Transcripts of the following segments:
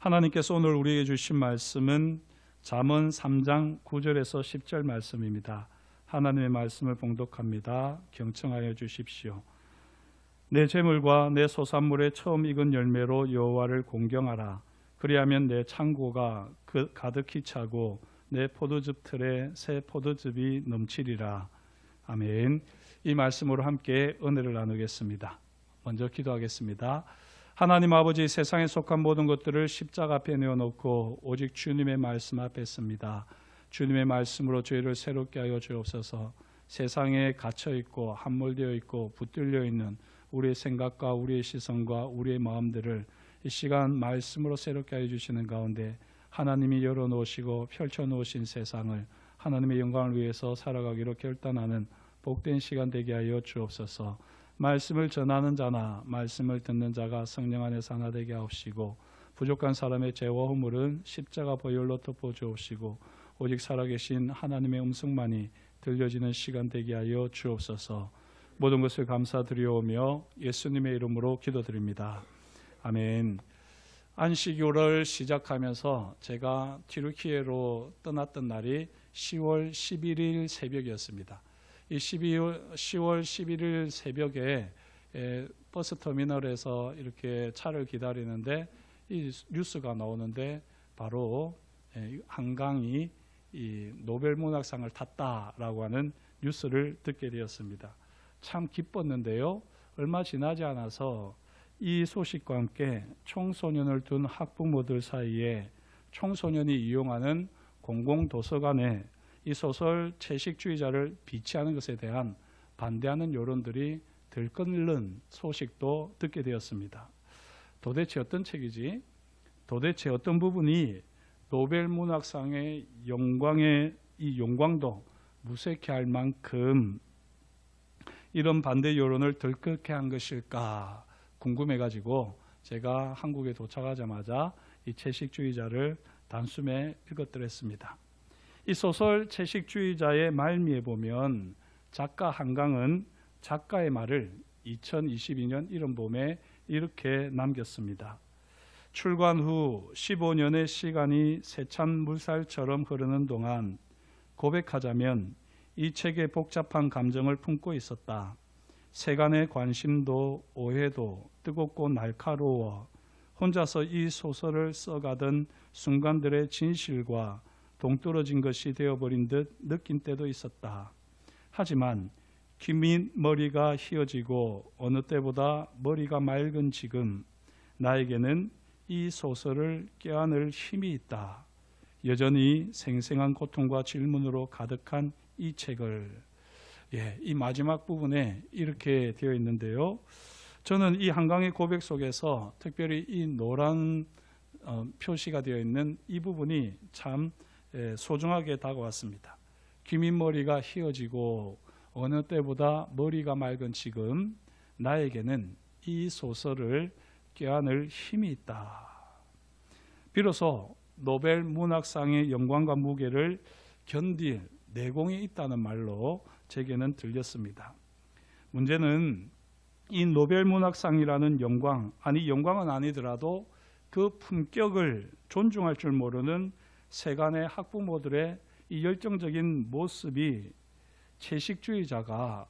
하나님께서 오늘 우리에게 주신 말씀은 잠언 3장 9절에서 10절 말씀입니다. 하나님의 말씀을 봉독합니다. 경청하여 주십시오. 내 재물과 내 소산물의 처음 익은 열매로 여호와를 공경하라. 그리하면 내 창고가 가득히 차고 내 포도즙 틀에 새 포도즙이 넘치리라. 아멘. 이 말씀으로 함께 은혜를 나누겠습니다. 먼저 기도하겠습니다. 하나님 아버지, 세상에 속한 모든 것들을 십자가 앞에 내어놓고 오직 주님의 말씀 앞에 씁니다. 주님의 말씀으로 저희를 새롭게 하여 주옵소서. 세상에 갇혀있고 함몰되어 있고 붙들려 있는 우리의 생각과 우리의 시선과 우리의 마음들을 이 시간 말씀으로 새롭게 하여 주시는 가운데 하나님이 열어놓으시고 펼쳐놓으신 세상을 하나님의 영광을 위해서 살아가기로 결단하는 복된 시간 되게 하여 주옵소서. 말씀을 전하는 자나 말씀을 듣는 자가 성령 안에서 하나 되게 하옵시고, 부족한 사람의 죄와 허물은 십자가 보혈로 덮어 주옵시고, 오직 살아계신 하나님의 음성만이 들려지는 시간 되게 하여 주옵소서. 모든 것을 감사드리오며 예수님의 이름으로 기도드립니다. 아멘. 안식일을 시작하면서 제가 튀르키예로 떠났던 날이 10월 11일 새벽이었습니다. 이 10월 11일 새벽에 버스터미널에서 이렇게 차를 기다리는데 이 뉴스가 나오는데 바로 한강이 이 노벨문학상을 탔다라고 하는 뉴스를 듣게 되었습니다. 참 기뻤는데요. 얼마 지나지 않아서 이 소식과 함께 청소년을 둔 학부모들 사이에 청소년이 이용하는 공공도서관에 이 소설 채식주의자를 비치하는 것에 대한 반대하는 여론들이 들끓는 소식도 듣게 되었습니다. 도대체 어떤 책이지? 도대체 어떤 부분이 노벨문학상의 이 영광도 무색해 할 만큼 이런 반대 여론을 들끓게 한 것일까 궁금해가지고 제가 한국에 도착하자마자 이 채식주의자를 단숨에 읽었더랬습니다. 이 소설 채식주의자의 말미에 보면 작가 한강은 작가의 말을 2022년 이른 봄에 이렇게 남겼습니다. 출간 후 15년의 시간이 세찬 물살처럼 흐르는 동안 고백하자면 이 책에 복잡한 감정을 품고 있었다. 세간의 관심도 오해도 뜨겁고 날카로워 혼자서 이 소설을 써가던 순간들의 진실과 동떨어진 것이 되어버린 듯 느낀 때도 있었다. 하지만 긴 머리가 휘어지고 어느 때보다 머리가 맑은 지금 나에게는 이 소설을 껴안을 힘이 있다. 여전히 생생한 고통과 질문으로 가득한 이 책을. 이 마지막 부분에 이렇게 되어 있는데요. 저는 이 한강의 고백 속에서 특별히 이 노란 표시가 되어 있는 이 부분이 참 소중하게 다가왔습니다. 긴 머리가 휘어지고 어느 때보다 머리가 맑은 지금 나에게는 이 소설을 껴안을 힘이 있다. 비로소 노벨 문학상의 영광과 무게를 견딜 내공이 있다는 말로 제게는 들렸습니다. 문제는 이 노벨 문학상이라는 영광은 아니더라도 그 품격을 존중할 줄 모르는 세간의 학부모들의 이 열정적인 모습이 채식주의자가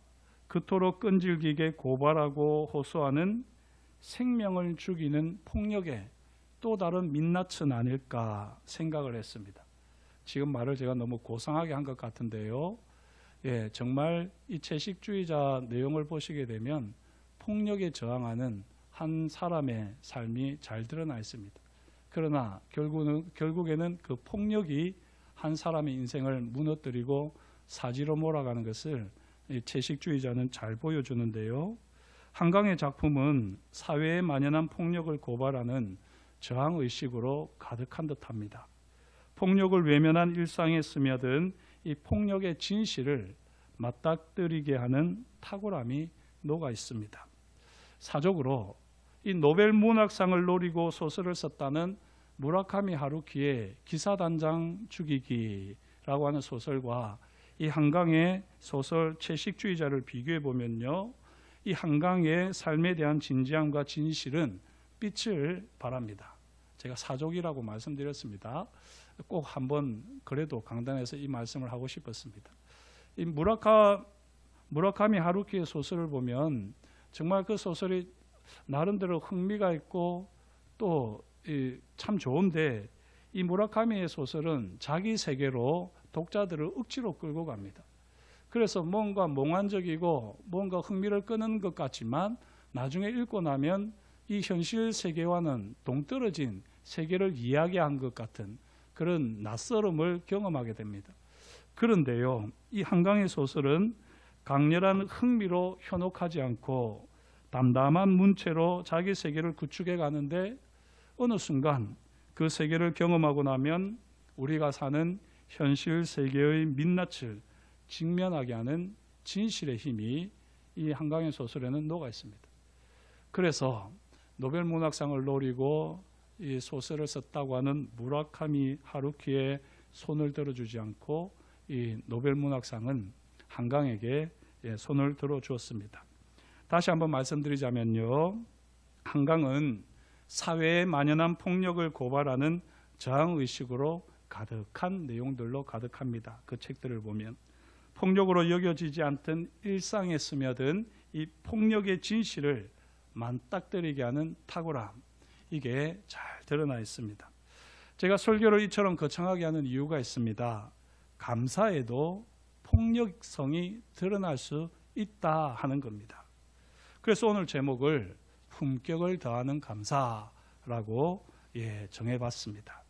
그토록 끈질기게 고발하고 호소하는 생명을 죽이는 폭력의 또 다른 민낯은 아닐까 생각을 했습니다. 지금 말을 제가 너무 고상하게 한 것 같은데요. 정말 이 채식주의자 내용을 보시게 되면 폭력에 저항하는 한 사람의 삶이 잘 드러나 있습니다. 그러나 결국에는 그 폭력이 한 사람의 인생을 무너뜨리고 사지로 몰아가는 것을 이 채식주의자는 잘 보여주는데요. 한강의 작품은 사회에 만연한 폭력을 고발하는 저항의식으로 가득한 듯합니다. 폭력을 외면한 일상에 스며든 이 폭력의 진실을 맞닥뜨리게 하는 탁월함이 녹아 있습니다. 사적으로 이 노벨 문학상을 노리고 소설을 썼다는 무라카미 하루키의 기사단장 죽이기라고 하는 소설과 이 한강의 소설 채식주의자를 비교해 보면요, 이 한강의 삶에 대한 진지함과 진실은 빛을 발합니다. 제가 사족이라고 말씀드렸습니다. 꼭 한번 그래도 강단에서 이 말씀을 하고 싶었습니다. 이 무라카미 하루키의 소설을 보면 정말 그 소설이 나름대로 흥미가 있고 또 참 좋은데, 이 무라카미의 소설은 자기 세계로 독자들을 억지로 끌고 갑니다. 그래서 뭔가 몽환적이고 뭔가 흥미를 끄는 것 같지만 나중에 읽고 나면 이 현실 세계와는 동떨어진 세계를 이야기한 것 같은 그런 낯설음을 경험하게 됩니다. 그런데요, 이 한강의 소설은 강렬한 흥미로 현혹하지 않고 담담한 문체로 자기 세계를 구축해 가는데, 어느 순간 그 세계를 경험하고 나면 우리가 사는 현실 세계의 민낯을 직면하게 하는 진실의 힘이 이 한강의 소설에는 녹아 있습니다. 그래서 노벨 문학상을 노리고 이 소설을 썼다고 하는 무라카미 하루키의 손을 들어주지 않고 이 노벨 문학상은 한강에게 손을 들어주었습니다. 다시 한번 말씀드리자면요, 한강은 사회에 만연한 폭력을 고발하는 저항의식으로 가득한 내용들로 가득합니다. 그 책들을 보면 폭력으로 여겨지지 않던 일상에 스며든 이 폭력의 진실을 만딱거리게 하는 탁월함, 이게 잘 드러나 있습니다. 제가 설교를 이처럼 거창하게 하는 이유가 있습니다. 감사에도 폭력성이 드러날 수 있다 하는 겁니다. 그래서 오늘 제목을 품격을 더하는 감사라고 정해봤습니다.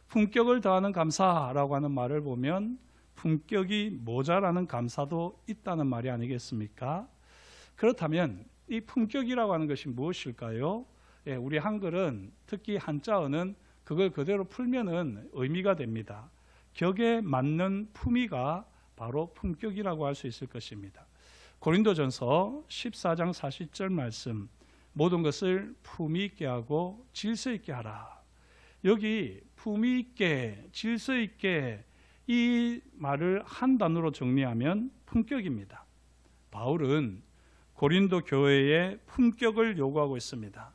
품격을 더하는 감사라고 하는 말을 보면 품격이 모자라는 감사도 있다는 말이 아니겠습니까? 그렇다면 이 품격이라고 하는 것이 무엇일까요? 우리 한글은, 특히 한자어는 그걸 그대로 풀면은 의미가 됩니다. 격에 맞는 품위가 바로 품격이라고 할 수 있을 것입니다. 고린도전서 14장 40절 말씀, 모든 것을 품위 있게 하고 질서 있게 하라. 여기 품위 있게, 질서 있게, 이 말을 한 단어로 정리하면 품격입니다. 바울은 고린도 교회에 품격을 요구하고 있습니다.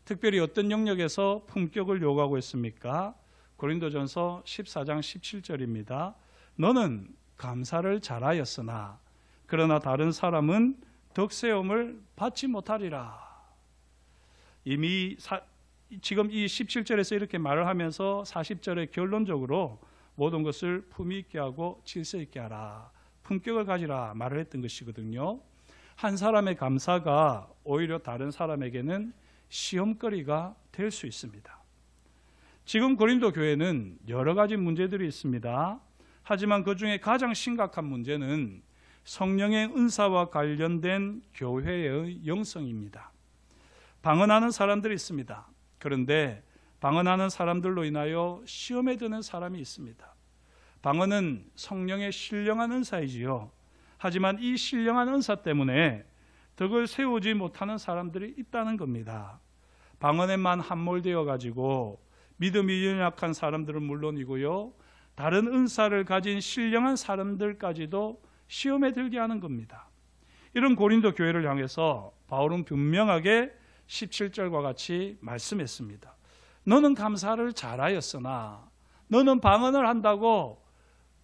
특별히 어떤 영역에서 품격을 요구하고 있습니까? 고린도전서 14장 17절입니다. 너는 감사를 잘하였으나 그러나 다른 사람은 덕세움을 받지 못하리라. 이미 지금 이 17절에서 이렇게 말을 하면서 40절에 결론적으로 모든 것을 품위 있게 하고 질서 있게 하라, 품격을 가지라 말을 했던 것이거든요. 한 사람의 감사가 오히려 다른 사람에게는 시험거리가 될 수 있습니다. 지금 고린도 교회는 여러 가지 문제들이 있습니다. 하지만 그 중에 가장 심각한 문제는 성령의 은사와 관련된 교회의 영성입니다. 방언하는 사람들이 있습니다. 그런데 방언하는 사람들로 인하여 시험에 드는 사람이 있습니다. 방언은 성령의 신령한 은사이지요. 하지만 이 신령한 은사 때문에 덕을 세우지 못하는 사람들이 있다는 겁니다. 방언에만 함몰되어 가지고 믿음이 연약한 사람들은 물론이고요, 다른 은사를 가진 신령한 사람들까지도 시험에 들게 하는 겁니다. 이런 고린도 교회를 향해서 바울은 분명하게 17절과 같이 말씀했습니다. 너는 감사를 잘하였으나, 너는 방언을 한다고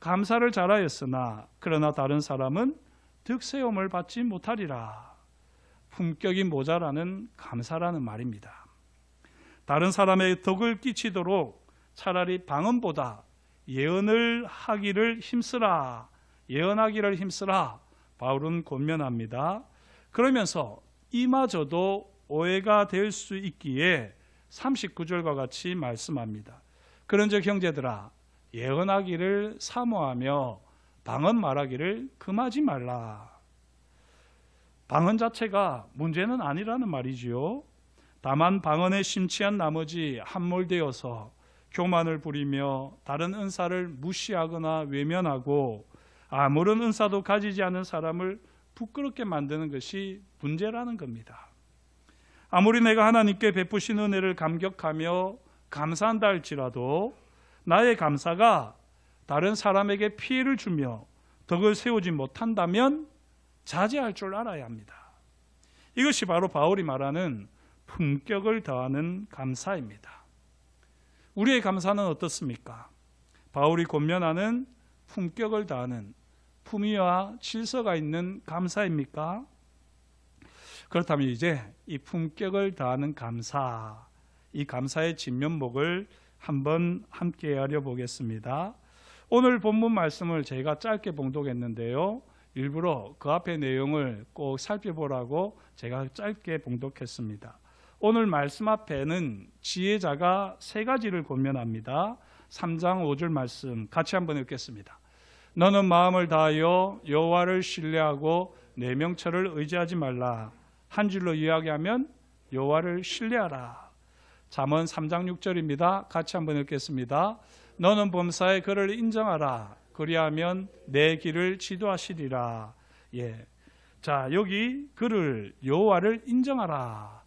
감사를 잘하였으나 그러나 다른 사람은 득세움을 받지 못하리라. 품격이 모자라는 감사라는 말입니다. 다른 사람의 덕을 끼치도록 차라리 방언보다 예언하기를 힘쓰라, 바울은 권면합니다. 그러면서 이마저도 오해가 될 수 있기에 39절과 같이 말씀합니다. 그런즉 형제들아, 예언하기를 사모하며 방언 말하기를 금하지 말라. 방언 자체가 문제는 아니라는 말이지요. 다만 방언에 심취한 나머지 함몰되어서 교만을 부리며 다른 은사를 무시하거나 외면하고 아무런 은사도 가지지 않은 사람을 부끄럽게 만드는 것이 문제라는 겁니다. 아무리 내가 하나님께 베푸신 은혜를 감격하며 감사한다 할지라도 나의 감사가 다른 사람에게 피해를 주며 덕을 세우지 못한다면 자제할 줄 알아야 합니다. 이것이 바로 바울이 말하는 품격을 더하는 감사입니다. 우리의 감사는 어떻습니까? 바울이 권면하는 품격을 다하는 품위와 질서가 있는 감사입니까? 그렇다면 이제 이 품격을 다하는 감사, 이 감사의 진면목을 한번 함께 알아보겠습니다. 오늘 본문 말씀을 제가 짧게 봉독했는데요. 일부러 그 앞의 내용을 꼭 살펴보라고 제가 짧게 봉독했습니다. 오늘 말씀 앞에는 지혜자가 세 가지를 권면합니다. 3장 5절 말씀 같이 한번 읽겠습니다. 너는 마음을 다하여 여호와를 신뢰하고 내 명철을 의지하지 말라. 한 줄로 이야기하면 여호와를 신뢰하라. 잠언 3장 6절입니다. 같이 한번 읽겠습니다. 너는 범사에 그를 인정하라. 그리하면 내 길을 지도하시리라. 자, 여기 그를 여호와를 인정하라.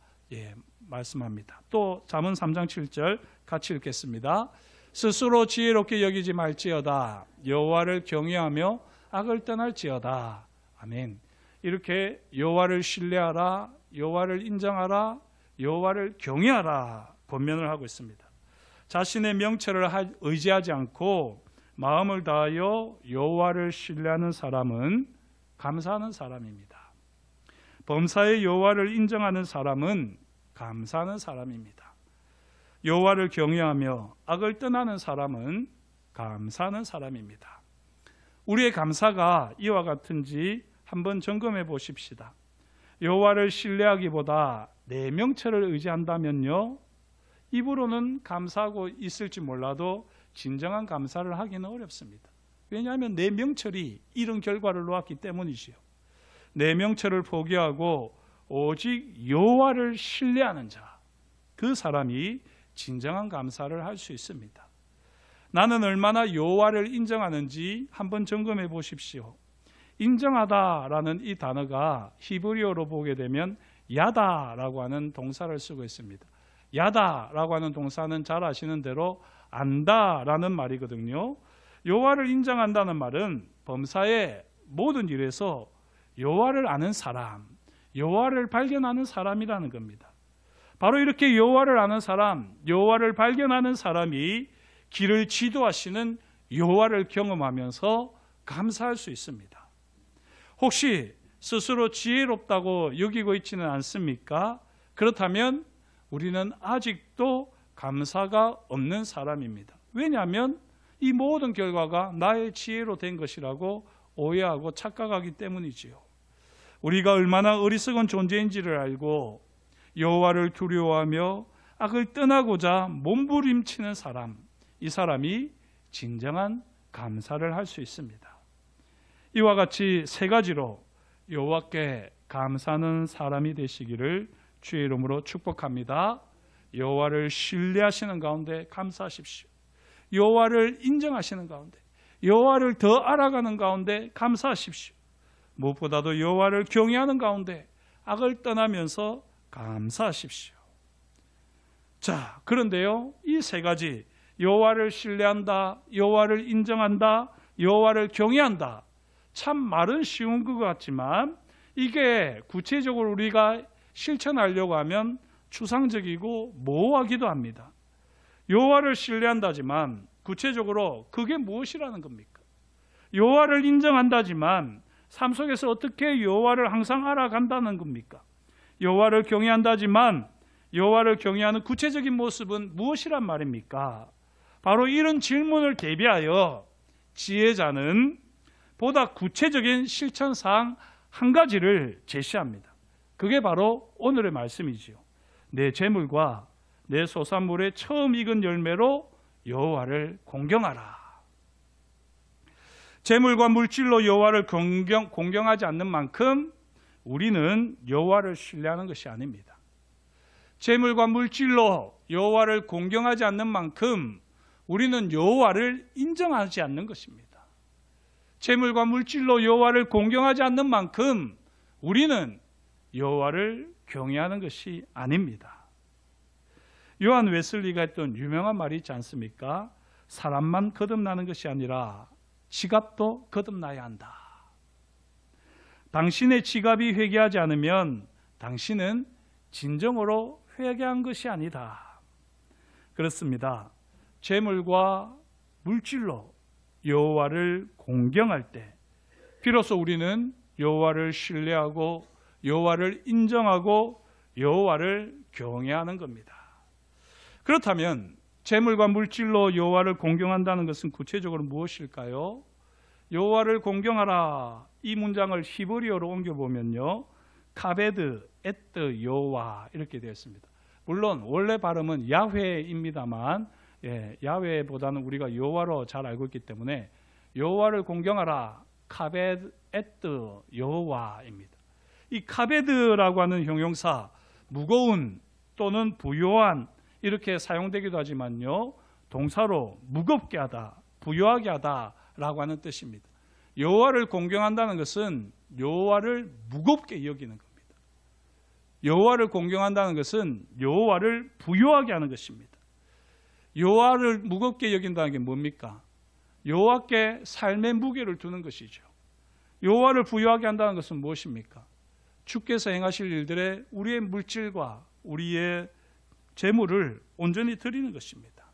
말씀합니다. 또 잠언 3장 7절 같이 읽겠습니다. 스스로 지혜롭게 여기지 말지어다. 여호와를 경외하며 악을 떠날지어다. 아멘. 이렇게 여호와를 신뢰하라, 여호와를 인정하라, 여호와를 경외하라 권면을 하고 있습니다. 자신의 명철을 의지하지 않고 마음을 다하여 여호와를 신뢰하는 사람은 감사하는 사람입니다. 범사의 여호와를 인정하는 사람은 감사하는 사람입니다. 여호와를 경외하며 악을 떠나는 사람은 감사하는 사람입니다. 우리의 감사가 이와 같은지 한번 점검해 보십시다. 여호와를 신뢰하기보다 내 명철을 의지한다면요, 입으로는 감사하고 있을지 몰라도 진정한 감사를 하기는 어렵습니다. 왜냐하면 내 명철이 이런 결과를 놓았기 때문이지요. 내 명철을 포기하고 오직 여호와를 신뢰하는 자, 그 사람이 진정한 감사를 할 수 있습니다. 나는 얼마나 여호와를 인정하는지 한번 점검해 보십시오. 인정하다라는 이 단어가 히브리어로 보게 되면 야다라고 하는 동사를 쓰고 있습니다. 야다라고 하는 동사는 잘 아시는 대로 안다라는 말이거든요. 여호와를 인정한다는 말은 범사의 모든 일에서 여호와를 아는 사람, 여호와를 발견하는 사람이라는 겁니다. 바로 이렇게 여호와를 아는 사람, 여호와를 발견하는 사람이 길을 지도하시는 여호와를 경험하면서 감사할 수 있습니다. 혹시 스스로 지혜롭다고 여기고 있지는 않습니까? 그렇다면 우리는 아직도 감사가 없는 사람입니다. 왜냐하면 이 모든 결과가 나의 지혜로 된 것이라고 오해하고 착각하기 때문이지요. 우리가 얼마나 어리석은 존재인지를 알고 여호와를 두려워하며 악을 떠나고자 몸부림치는 사람, 이 사람이 진정한 감사를 할 수 있습니다. 이와 같이 세 가지로 여호와께 감사하는 사람이 되시기를 주의 이름으로 축복합니다. 여호와를 신뢰하시는 가운데 감사하십시오. 여호와를 인정하시는 가운데, 여호와를 더 알아가는 가운데 감사하십시오. 무엇보다도 여호와를 경외하는 가운데 악을 떠나면서 감사하십시오. 자, 그런데요, 이 세 가지, 여호와를 신뢰한다, 여호와를 인정한다, 여호와를 경외한다, 참 말은 쉬운 것 같지만 이게 구체적으로 우리가 실천하려고 하면 추상적이고 모호하기도 합니다. 여호와를 신뢰한다지만 구체적으로 그게 무엇이라는 겁니까? 여호와를 인정한다지만 삶 속에서 어떻게 여호와를 항상 알아간다는 겁니까? 여호와를 경외한다지만 여호와를 경외하는 구체적인 모습은 무엇이란 말입니까? 바로 이런 질문을 대비하여 지혜자는 보다 구체적인 실천사항 한 가지를 제시합니다. 그게 바로 오늘의 말씀이지요. 내 재물과 내 소산물의 처음 익은 열매로 여호와를 공경하라. 재물과 물질로 여호와를 공경하지 않는 만큼 우리는 여호와를 신뢰하는 것이 아닙니다. 재물과 물질로 여호와를 공경하지 않는 만큼 우리는 여호와를 인정하지 않는 것입니다. 재물과 물질로 여호와를 공경하지 않는 만큼 우리는 여호와를 경외하는 것이 아닙니다. 요한 웨슬리가 했던 유명한 말이 있지 않습니까? 사람만 거듭나는 것이 아니라 지갑도 거듭나야 한다. 당신의 지갑이 회개하지 않으면 당신은 진정으로 회개한 것이 아니다. 그렇습니다. 재물과 물질로 여호와를 공경할 때 비로소 우리는 여호와를 신뢰하고 여호와를 인정하고 여호와를 경외하는 겁니다. 그렇다면 재물과 물질로 여호와를 공경한다는 것은 구체적으로 무엇일까요? 여호와를 공경하라, 이 문장을 히브리어로 옮겨보면요, 카베드 에트 여호와 이렇게 되어 있습니다. 물론 원래 발음은 야훼입니다만 야훼보다는 우리가 여호와로 잘 알고 있기 때문에 여호와를 공경하라, 카베드 에트 여호와입니다. 이 카베드라고 하는 형용사, 무거운 또는 부요한 이렇게 사용되기도 하지만요, 동사로 무겁게 하다, 부요하게 하다라고 하는 뜻입니다. 여호와를 공경한다는 것은 여호와를 무겁게 여기는 겁니다. 여호와를 공경한다는 것은 여호와를 부요하게 하는 것입니다. 여호와를 무겁게 여긴다는 게 뭡니까? 여호와께 삶의 무게를 두는 것이죠. 여호와를 부요하게 한다는 것은 무엇입니까? 주께서 행하실 일들에 우리의 물질과 우리의 재물을 온전히 드리는 것입니다.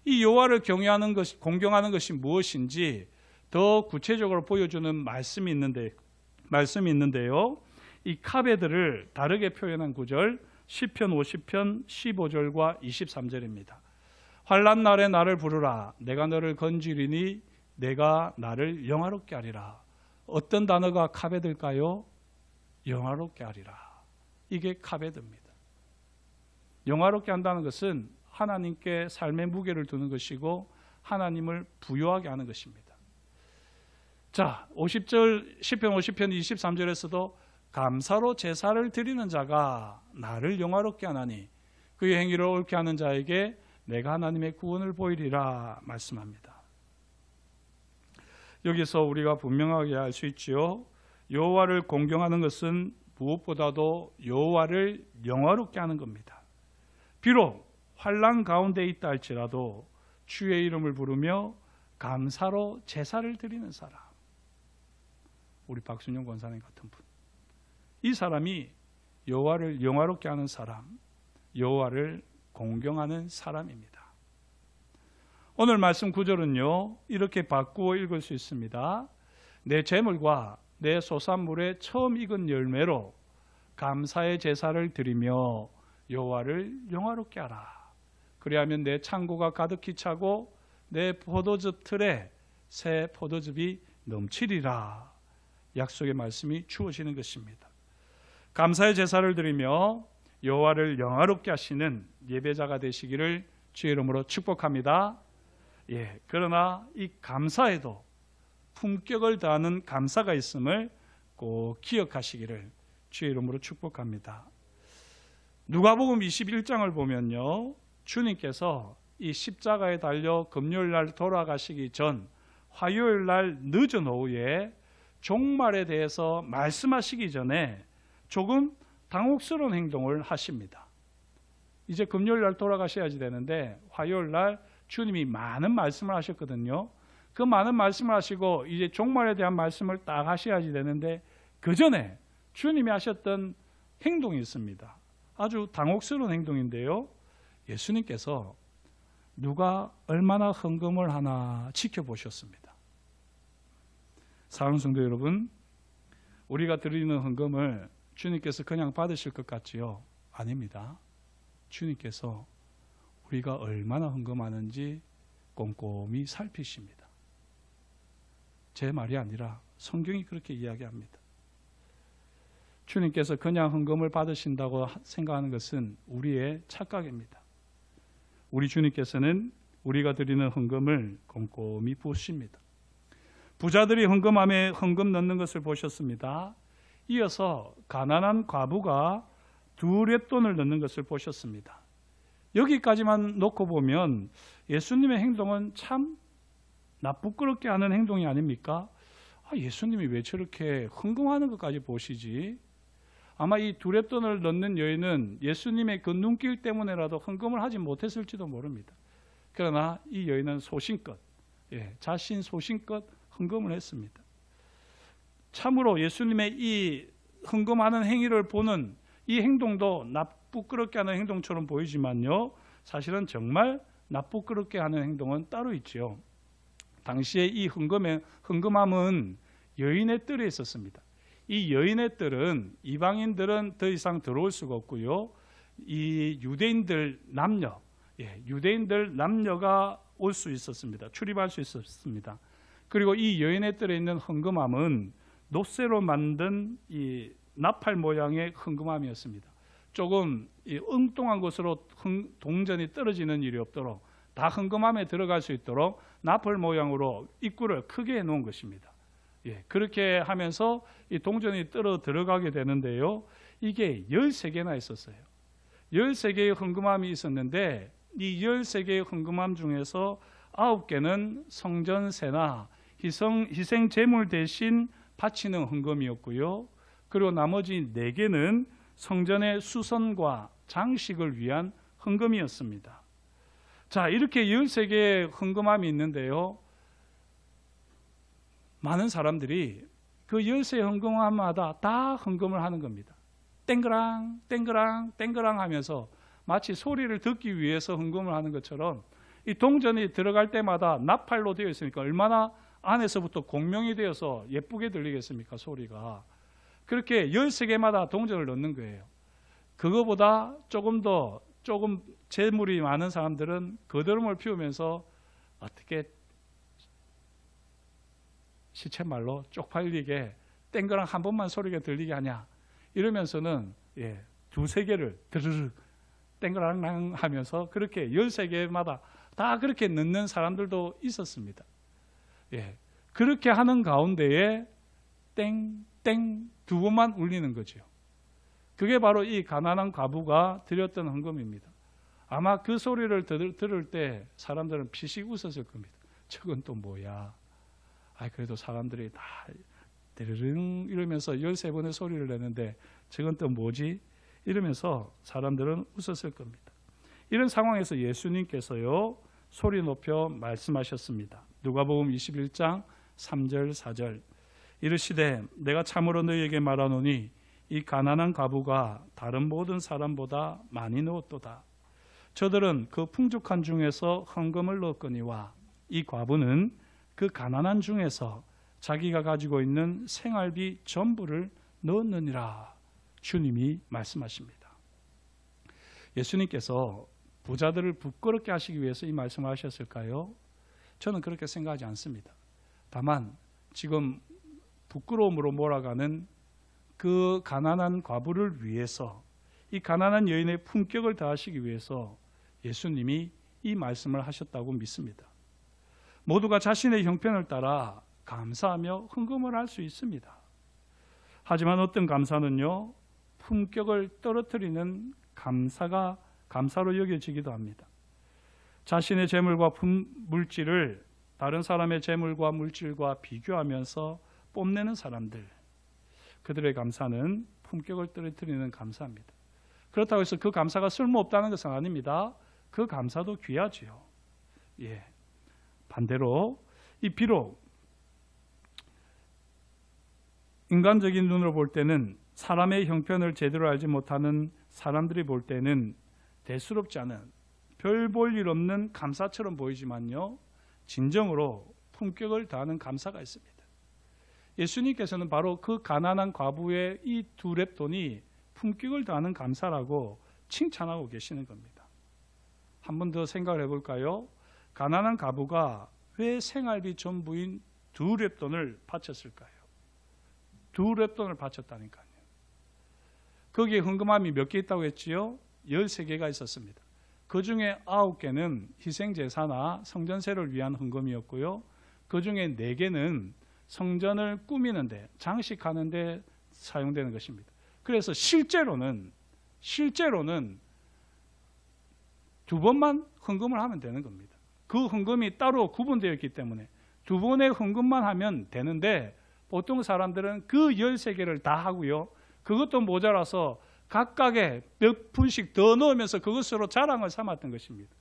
이 여호와를 경외하는 것, 공경하는 것이 무엇인지 더 구체적으로 보여주는 말씀이 있는데요. 이 카베드를 다르게 표현한 구절, 시편 50편 15절과 23절입니다. 환난 날에 나를 부르라, 내가 너를 건지리니 내가 나를 영화롭게 하리라. 어떤 단어가 카베드일까요? 영화롭게 하리라. 이게 카베드입니다. 영화롭게 한다는 것은 하나님께 삶의 무게를 두는 것이고 하나님을 부요하게 하는 것입니다. 자, 50절 시편 50편 23절에서도 감사로 제사를 드리는 자가 나를 영화롭게 하나니 그의 행위를 옳게 하는 자에게 내가 하나님의 구원을 보이리라 말씀합니다. 여기서 우리가 분명하게 알 수 있지요. 여호와를 공경하는 것은 무엇보다도 여호와를 영화롭게 하는 겁니다. 비록 환난 가운데 있다 할지라도 주의 이름을 부르며 감사로 제사를 드리는 사람, 우리 박순영 권사님 같은 분, 이 사람이 여호와를 영화롭게 하는 사람, 여호와를 공경하는 사람입니다. 오늘 말씀 구절은요, 이렇게 바꾸어 읽을 수 있습니다. 내 재물과 내 소산물의 처음 익은 열매로 감사의 제사를 드리며 여호와를 영화롭게 하라. 그리하면 내 창고가 가득히 차고 내 포도즙 틀에 새 포도즙이 넘치리라. 약속의 말씀이 주어지는 것입니다. 감사의 제사를 드리며 여호와를 영화롭게 하시는 예배자가 되시기를 주의 이름으로 축복합니다. 그러나 이 감사에도 품격을 다하는 감사가 있음을 꼭 기억하시기를 주의 이름으로 축복합니다. 누가복음 21장을 보면요, 주님께서 이 십자가에 달려 금요일날 돌아가시기 전 화요일날 늦은 오후에 종말에 대해서 말씀하시기 전에 조금 당혹스러운 행동을 하십니다. 이제 금요일날 돌아가셔야지 되는데 화요일날 주님이 많은 말씀을 하셨거든요. 그 많은 말씀을 하시고 이제 종말에 대한 말씀을 딱 하셔야지 되는데 그 전에 주님이 하셨던 행동이 있습니다. 아주 당혹스러운 행동인데요, 예수님께서 누가 얼마나 헌금을 하나 지켜보셨습니다. 사랑하는 성도 여러분, 우리가 드리는 헌금을 주님께서 그냥 받으실 것 같지요? 아닙니다. 주님께서 우리가 얼마나 헌금하는지 꼼꼼히 살피십니다. 제 말이 아니라 성경이 그렇게 이야기합니다. 주님께서 그냥 헌금을 받으신다고 생각하는 것은 우리의 착각입니다. 우리 주님께서는 우리가 드리는 헌금을 꼼꼼히 보십니다. 부자들이 헌금함에 헌금 넣는 것을 보셨습니다. 이어서 가난한 과부가 두 렛돈을 넣는 것을 보셨습니다. 여기까지만 놓고 보면 예수님의 행동은 참 나쁘끄럽게 하는 행동이 아닙니까? 예수님이 왜 저렇게 헌금하는 것까지 보시지? 아마 이 두 렛돈을 넣는 여인은 예수님의 그 눈길 때문에라도 헌금을 하지 못했을지도 모릅니다. 그러나 이 여인은 소신껏, 자신 소신껏 헌금을 했습니다. 참으로 예수님의 이 헌금하는 행위를 보는 이 행동도 나쁘끄럽게 하는 행동처럼 보이지만요, 사실은 정말 나쁘게 하는 행동은 따로 있죠. 당시에 이 헌금함은 여인의 뜰에 있었습니다. 이 여인의 뜰은 이방인들은 더 이상 들어올 수가 없고요. 이 유대인들 남녀가 올 수 있었습니다. 출입할 수 있었습니다. 그리고 이 여인의 뜰에 있는 헌금함은 노쇠로 만든 이 나팔 모양의 헌금함이었습니다. 조금 엉뚱한 곳으로 동전이 떨어지는 일이 없도록 다 헌금함에 들어갈 수 있도록 나팔 모양으로 입구를 크게 해놓은 것입니다. 그렇게 하면서 이 동전이 들어가게 되는데요. 이게 13개나 있었어요. 13개의 헌금함이 있었는데 이 13개의 헌금함 중에서 9개는 성전세나 희생 제물 대신 바치는 헌금이었고요. 그리고 나머지 4개는 성전의 수선과 장식을 위한 헌금이었습니다. 자, 이렇게 13개의 헌금함이 있는데요. 많은 사람들이 그 13 헌금함마다 다 헌금을 하는 겁니다. 땡그랑 땡그랑 땡그랑 하면서 마치 소리를 듣기 위해서 헌금을 하는 것처럼 이 동전이 들어갈 때마다 나팔로 되어 있으니까 얼마나 안에서부터 공명이 되어서 예쁘게 들리겠습니까? 소리가. 그렇게 13개마다 동전을 넣는 거예요. 그거보다 조금 재물이 많은 사람들은 거드름을 피우면서 어떻게 시쳇말로 쪽팔리게 땡그랑 한 번만 소리가 들리게 하냐 이러면서는 2-3개를 드르르 땡그랑 하면서 그렇게 13개마다 다 그렇게 넣는 사람들도 있었습니다. 그렇게 하는 가운데에 땡땡 2번만 울리는 거죠. 그게 바로 이 가난한 과부가 드렸던 헌금입니다. 아마 그 소리를 들을 때 사람들은 피식 웃었을 겁니다. 저건 또 뭐야? 그래도 사람들이 다 드르릉 이러면서 13번의 소리를 내는데 저건 또 뭐지? 이러면서 사람들은 웃었을 겁니다. 이런 상황에서 예수님께서요 소리 높여 말씀하셨습니다. 누가복음 21장 3절 4절 이르시되 내가 참으로 너희에게 말하노니 이 가난한 과부가 다른 모든 사람보다 많이 넣었도다. 저들은 그 풍족한 중에서 헌금을 넣었거니와 이 과부는 그 가난한 중에서 자기가 가지고 있는 생활비 전부를 넣었느니라. 주님이 말씀하십니다. 예수님께서 부자들을 부끄럽게 하시기 위해서 이 말씀을 하셨을까요? 저는 그렇게 생각하지 않습니다. 다만 지금 부끄러움으로 몰아가는 그 가난한 과부를 위해서 이 가난한 여인의 품격을 다하시기 위해서 예수님이 이 말씀을 하셨다고 믿습니다. 모두가 자신의 형편을 따라 감사하며 헌금을 할 수 있습니다. 하지만 어떤 감사는요 품격을 떨어뜨리는 감사로 여겨지기도 합니다. 자신의 재물과 물질을 다른 사람의 재물과 물질과 비교하면서 뽐내는 사람들, 그들의 감사는 품격을 떨어뜨리는 감사입니다. 그렇다고 해서 그 감사가 쓸모없다는 것은 아닙니다. 그 감사도 귀하지요. 반대로 비록 인간적인 눈으로 볼 때는 사람의 형편을 제대로 알지 못하는 사람들이 볼 때는 대수롭지 않은 별 볼 일 없는 감사처럼 보이지만요 진정으로 품격을 다하는 감사가 있습니다. 예수님께서는 바로 그 가난한 과부의 이 2렙돈이 품격을 다하는 감사라고 칭찬하고 계시는 겁니다. 한 번 더 생각을 해볼까요? 가난한 과부가 왜 생활비 전부인 2렙돈을 바쳤을까요? 2렙돈을 바쳤다니까요. 거기에 헌금함이 몇 개 있다고 했지요? 13개가 있었습니다. 그 중에 9개는 희생제사나 성전세를 위한 헌금이었고요. 그 중에 4개는 성전을 꾸미는데 장식하는데 사용되는 것입니다. 그래서 실제로는 2번만 헌금을 하면 되는 겁니다. 그 헌금이 따로 구분되어 있기 때문에 2번의 헌금만 하면 되는데 보통 사람들은 그 13개를 다 하고요. 그것도 모자라서 각각의 몇 푼씩 더 넣으면서 그것으로 자랑을 삼았던 것입니다.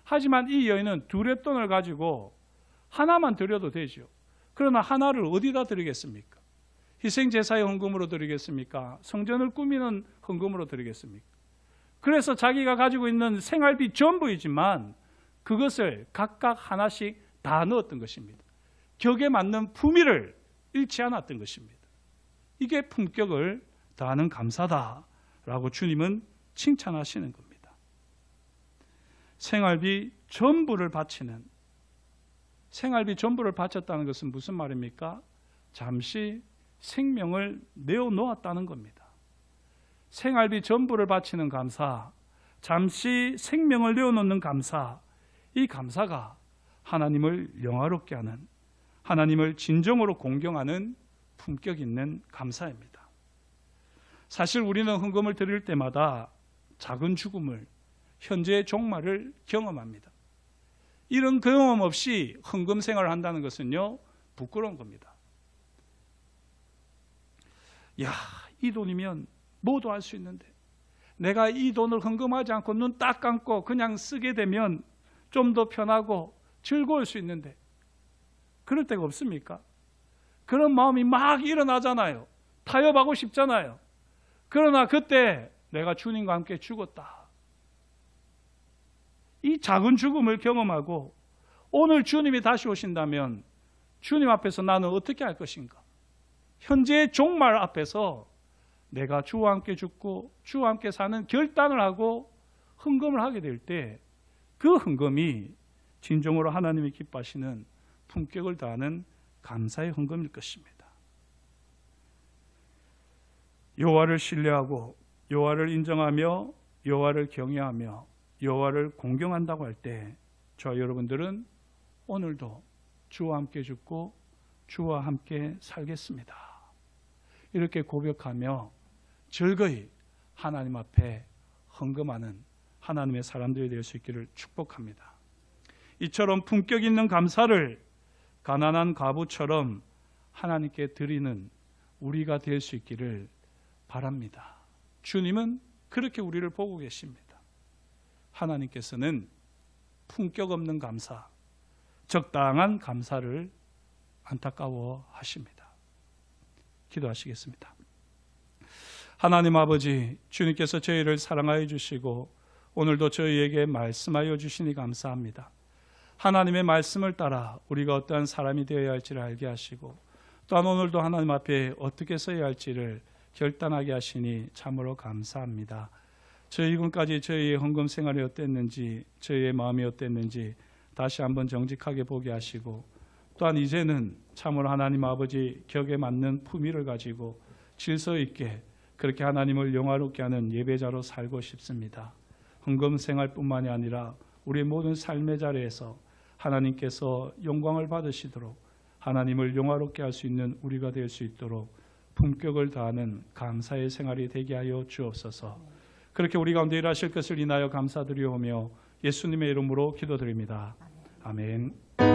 하지만 이 여인은 2렙돈을 가지고 하나만 드려도 되죠. 그러나 하나를 어디다 드리겠습니까? 희생제사의 헌금으로 드리겠습니까? 성전을 꾸미는 헌금으로 드리겠습니까? 그래서 자기가 가지고 있는 생활비 전부이지만 그것을 각각 하나씩 다 넣었던 것입니다. 격에 맞는 품위를 잃지 않았던 것입니다. 이게 품격을 다하는 감사다라고 주님은 칭찬하시는 겁니다. 생활비 전부를 바치는, 생활비 전부를 바쳤다는 것은 무슨 말입니까? 잠시 생명을 내어놓았다는 겁니다. 생활비 전부를 바치는 감사, 잠시 생명을 내어놓는 감사, 이 감사가 하나님을 영화롭게 하는, 하나님을 진정으로 공경하는 품격 있는 감사입니다. 사실 우리는 헌금을 드릴 때마다 작은 죽음을, 현재의 종말을 경험합니다. 이런 경험 없이 헌금 생활을 한다는 것은요, 부끄러운 겁니다. 야, 이 돈이면 뭐도 할 수 있는데, 내가 이 돈을 헌금하지 않고 눈 딱 감고 그냥 쓰게 되면 좀 더 편하고 즐거울 수 있는데, 그럴 때가 없습니까? 그런 마음이 막 일어나잖아요. 타협하고 싶잖아요. 그러나 그때 내가 주님과 함께 죽었다, 이 작은 죽음을 경험하고 오늘 주님이 다시 오신다면 주님 앞에서 나는 어떻게 할 것인가? 현재의 종말 앞에서 내가 주와 함께 죽고 주와 함께 사는 결단을 하고 헌금을 하게 될 때, 그 헌금이 진정으로 하나님이 기뻐하시는 품격을 다하는 감사의 헌금일 것입니다. 여호와를 신뢰하고 여호와를 인정하며 여호와를 경외하며 여호와를 공경한다고 할 때, 저와 여러분들은 오늘도 주와 함께 죽고 주와 함께 살겠습니다, 이렇게 고백하며 즐거이 하나님 앞에 헌금하는 하나님의 사람들이 될 수 있기를 축복합니다. 이처럼 품격 있는 감사를 가난한 과부처럼 하나님께 드리는 우리가 될 수 있기를 바랍니다. 주님은 그렇게 우리를 보고 계십니다. 하나님께서는 품격 없는 감사, 적당한 감사를 안타까워하십니다. 기도하시겠습니다. 하나님 아버지, 주님께서 저희를 사랑하여 주시고 오늘도 저희에게 말씀하여 주시니 감사합니다. 하나님의 말씀을 따라 우리가 어떠한 사람이 되어야 할지를 알게 하시고, 또한 오늘도 하나님 앞에 어떻게 서야 할지를 결단하게 하시니 참으로 감사합니다. 저희 지금까지 저희의 헌금 생활이 어땠는지, 저희의 마음이 어땠는지 다시 한번 정직하게 보게 하시고, 또한 이제는 참으로 하나님 아버지 격에 맞는 품위를 가지고 질서 있게 그렇게 하나님을 영화롭게 하는 예배자로 살고 싶습니다. 헌금 생활뿐만이 아니라 우리 모든 삶의 자리에서 하나님께서 영광을 받으시도록, 하나님을 영화롭게 할 수 있는 우리가 될 수 있도록 품격을 다하는 감사의 생활이 되게 하여 주옵소서. 그렇게 우리 가운데 일하실 것을 인하여 감사드리오며 예수님의 이름으로 기도드립니다. 아멘.